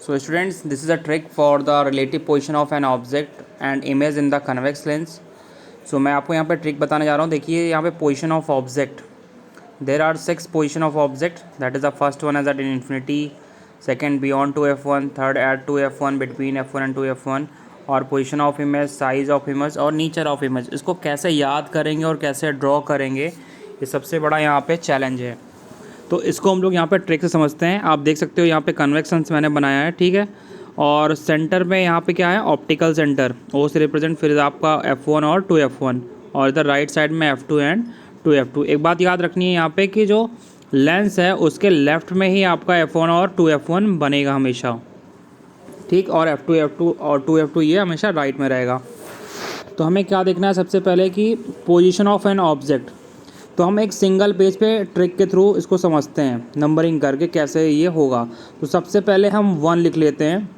So students, this is a trick for the relative position of an object and image in the convex lens. So मैं आपको यहाँ पे trick बताने जा रहा हूँ. देखिए यहाँ पे position of object, there are 6 position of object. That is the first one as at in infinity, second beyond two F1, third at two F1, between F1 and two F1, और position of image, size of image और nature of image. इसको कैसे याद करेंगे और कैसे draw करेंगे, ये सबसे बड़ा यहाँ पे चैलेंज है. तो इसको हम लोग यहाँ पे ट्रिक से समझते हैं. आप देख सकते हो यहाँ पे कन्वेक्शंस मैंने बनाया है, ठीक है. और सेंटर में यहाँ पे क्या है, ऑप्टिकल सेंटर, ओ से रिप्रेजेंट फिर आपका F1 और 2F1, और इधर राइट साइड में F2 एंड 2F2. एक बात याद रखनी है यहाँ पे कि जो लेंस है उसके लेफ्ट में ही आपका F1 और 2F1 बनेगा हमेशा, ठीक. और F2 और 2F2 ये हमेशा राइट में रहेगा. तो हमें क्या देखना है सबसे पहले कि पोजीशन ऑफ एन ऑब्जेक्ट. तो हम एक सिंगल पेज पे ट्रिक के थ्रू इसको समझते हैं, नंबरिंग करके कैसे ये होगा. तो सबसे पहले हम 1 लिख लेते हैं,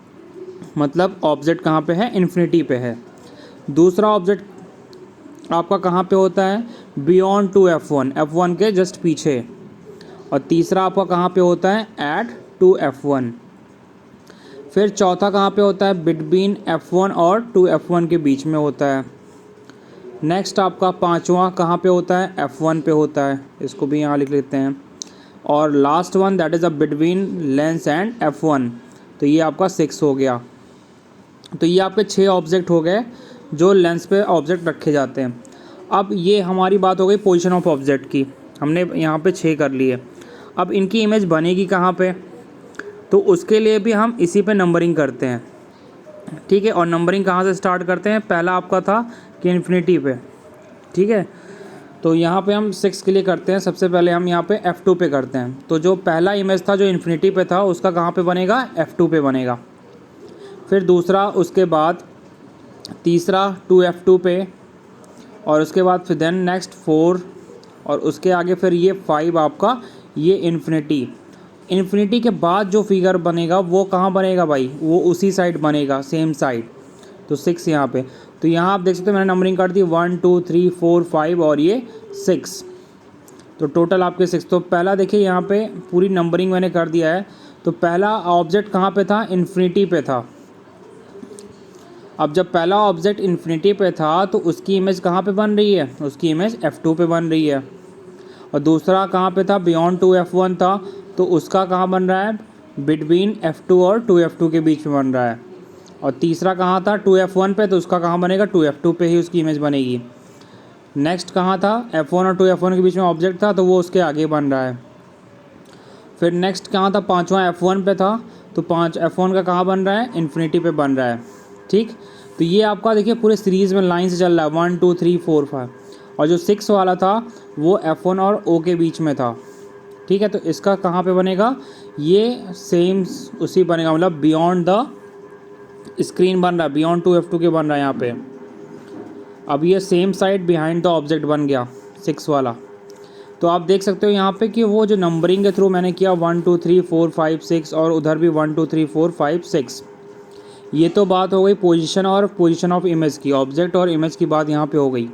मतलब ऑब्जेक्ट कहाँ पे है, इन्फिनिटी पे है. दूसरा ऑब्जेक्ट आपका कहाँ पे होता है, बियॉन्ड टू F1, F1 के जस्ट पीछे. और तीसरा आपका कहाँ पे होता है, एट टू F1. फिर चौथा कहाँ पे होता है, बिटवीन F1 और 2F1 के बीच में होता है. नेक्स्ट आपका पांचवा कहाँ पे होता है, F1 पे होता है, इसको भी यहाँ लिख लेते हैं. और last one that is a between lens and F1, तो ये आपका 6 हो गया. तो ये आपके 6 ऑब्जेक्ट हो गए जो लेंस पे ऑब्जेक्ट रखे जाते हैं. अब ये हमारी बात हो गई पोजीशन ऑफ ऑब्जेक्ट की, हमने यहाँ पे 6 कर लिए. अब इनकी इमेज बनेगी कहाँ पे, तो उसके लिए भी हम इसी पे नंबरिंग करते हैं, ठीक है. और नंबरिंग कहाँ से स्टार्ट करते हैं, पहला आपका था कि इन्फिनिटी पे, ठीक है. तो यहाँ पे हम 6 के लिए करते हैं. सबसे पहले हम यहाँ पे F2 पे करते हैं. तो जो पहला इमेज था जो इन्फिनिटी पे था उसका कहाँ पे बनेगा, F2 पे बनेगा. फिर दूसरा, उसके बाद तीसरा 2F2 पे, और उसके बाद फिर देन नेक्स्ट 4, और उसके आगे फिर ये 5 आपका ये इन्फिनिटी के बाद जो फिगर बनेगा वो कहाँ बनेगा भाई, वो उसी साइड बनेगा, सेम साइड. तो 6 यहाँ पे. तो यहाँ आप देख सकते हो मैंने नंबरिंग कर दी 1 2 3 4 5 और ये 6. तो टोटल आपके 6. तो पहला देखिए यहाँ पे पूरी नंबरिंग मैंने कर दिया है. तो पहला ऑब्जेक्ट कहाँ पे था, इन्फिनिटी पे था. अब जब पहला ऑब्जेक्ट इन्फिनिटी पे था तो उसकी इमेज कहाँ पे बन रही है, उसकी इमेज F2 पे बन रही है. और दूसरा कहाँ पे था, बियॉन्ड टू F1 था, तो उसका कहाँ बन रहा है, बिटवीन F2 और 2F2 के बीच में बन रहा है. और तीसरा कहाँ था, 2F1 पे, तो उसका कहाँ बनेगा, 2F2 पे ही उसकी इमेज बनेगी. नेक्स्ट कहाँ था, F1 और 2F1 के बीच में ऑब्जेक्ट था, तो वो उसके आगे बन रहा है. फिर नेक्स्ट कहाँ था, पाँचवा F1 पे था, तो 5 F1 का कहाँ बन रहा है, इन्फिनिटी पे बन रहा है, ठीक. तो ये आपका देखिए पूरे सीरीज़ में लाइन से चल रहा है 1 2 3 4 5. और जो 6 वाला था वो F1 और O के बीच में था, ठीक है. तो इसका कहाँ पे बनेगा, ये सेम उसी बनेगा, मतलब बियॉन्ड द स्क्रीन बन रहा है, बियॉन्ड 2F2 के बन रहा है यहाँ पे. अब ये same side behind the object बन गया 6 वाला. तो आप देख सकते हो यहाँ पे कि वो जो नंबरिंग के थ्रू मैंने किया 1 2 3 4 5 6, और उधर भी 1 2 3 4 5 6. ये तो बात हो गई पोजीशन और पोजीशन ऑफ इमेज की, ऑब्जेक्ट और इमेज की बात यहाँ पे हो गई,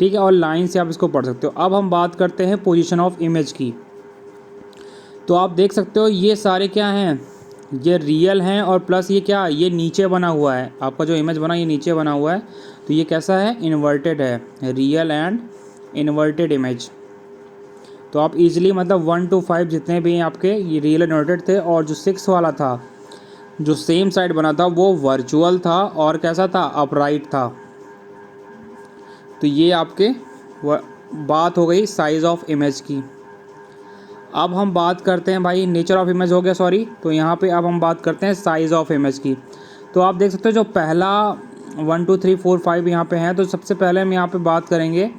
ठीक है. और लाइन से आप इसको पढ़ सकते हो. अब हम बात करते हैं पोजीशन ऑफ इमेज की. तो आप देख सकते हो ये सारे क्या हैं, ये रियल हैं, और प्लस ये क्या, ये नीचे बना हुआ है. आपका जो इमेज बना ये नीचे बना हुआ है, तो ये कैसा है, इन्वर्टेड है, रियल एंड इन्वर्टेड इमेज. तो आप इजीली मतलब 1 to 5 जितने भी आपके ये रियल इन्वर्टेड थे. और जो 6 वाला था जो सेम साइड बना था वो वर्चुअल था, और कैसा था, अपराइट था. तो ये आपके बात हो गई साइज़ ऑफ इमेज की. अब हम बात करते हैं भाई, नेचर ऑफ इमेज हो गया सॉरी. तो यहाँ पे अब हम बात करते हैं साइज़ ऑफ इमेज की. तो आप देख सकते हो जो पहला 1 2 3 4 5 यहाँ पे हैं, तो सबसे पहले हम यहाँ पे बात करेंगे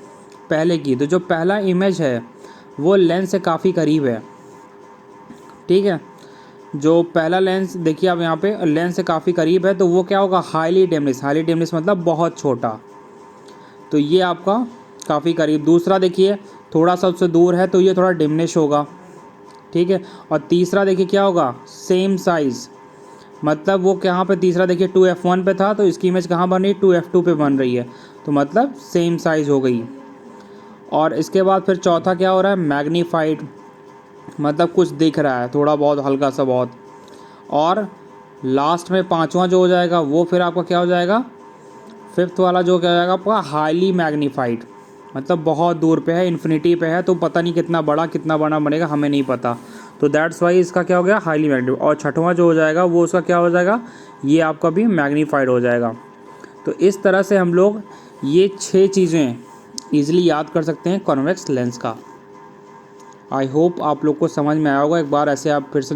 पहले की. तो जो पहला इमेज है वो लेंस से काफ़ी करीब है, ठीक है. जो पहला लेंस देखिए आप यहाँ पे लेंस से काफ़ी करीब है, तो वो क्या होगा, हाईली डिमनिश मतलब बहुत छोटा. तो ये आपका काफ़ी करीब. दूसरा देखिए थोड़ा सा उससे दूर है, तो ये थोड़ा डिमनिश होगा, ठीक है. और तीसरा देखिए क्या होगा, सेम साइज़, मतलब वो कहाँ पे, तीसरा देखिए 2F1 पे था, तो इसकी इमेज कहाँ बन रही है, 2F2 पे बन रही है, तो मतलब सेम साइज़ हो गई. और इसके बाद फिर चौथा क्या हो रहा है, मैग्नीफाइड, मतलब कुछ दिख रहा है थोड़ा बहुत, हल्का सा बहुत. और लास्ट में पांचवा जो हो जाएगा वो फिर आपका क्या हो जाएगा, फिफ्थ वाला जो क्या हो जाएगा आपका हाईली मैग्नीफाइड, मतलब बहुत दूर पे है, इन्फिनिटी पे है, तो पता नहीं कितना बड़ा बनेगा, हमें नहीं पता। तो दैट्स वाई इसका क्या हो गया, हाईली मैग्नीफाइड। और छठवां जो हो जाएगा वो उसका क्या हो जाएगा, ये आपका भी मैग्नीफाइड हो जाएगा। तो इस तरह से हम लोग ये 6 चीज़ें ईजिली याद कर सकते हैं कॉन्वेक्स लेंस का। आई होप आप लोग को समझ में आया होगा। एक बार ऐसे आप फिर से